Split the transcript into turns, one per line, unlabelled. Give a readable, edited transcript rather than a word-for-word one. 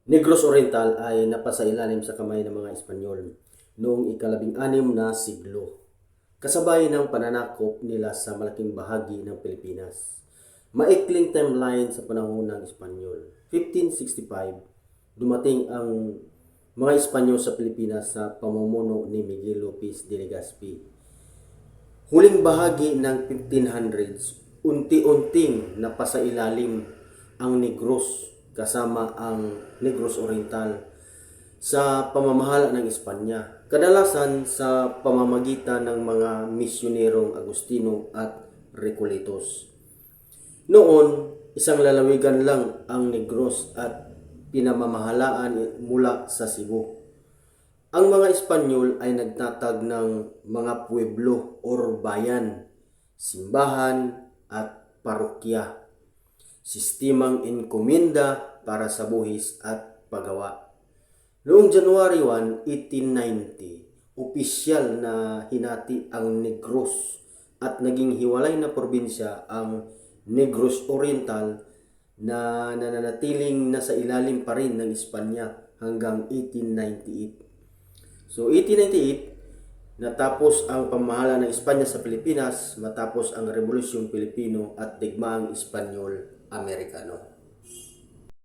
Negros Oriental ay napasailalim sa kamay ng mga Espanyol noong ika-16 na siglo, kasabay ng pananakop nila sa malaking bahagi ng Pilipinas. Maikling timeline sa panahon ng Espanyol. 1565, dumating ang mga Espanyol sa Pilipinas sa pamumuno ni Miguel Lopez de Legazpi. Huling bahagi ng 1500s, unti-unting napasailalim ang Negros kasama ang Negros Oriental sa pamamahala ng Espanya, kadalasan sa pamamagitan ng mga misyonerong Agustino at Recoletos. Noon, isang lalawigan lang ang Negros at pinamamahalaan mula sa Cebu. Ang mga Espanyol ay nagtatag ng mga pueblo or bayan, simbahan at parokya, sistemang enkomienda para sa buhis at paggawa. Noong January 1, 1890, opisyal na hinati ang Negros at naging hiwalay na probinsya ang Negros Oriental na nananatiling nasa ilalim pa rin ng Espanya hanggang 1898. So 1898, natapos ang pamahala ng Espanya sa Pilipinas matapos ang Rebolusyong Pilipino at Digmaang Espanyol-Amerikano.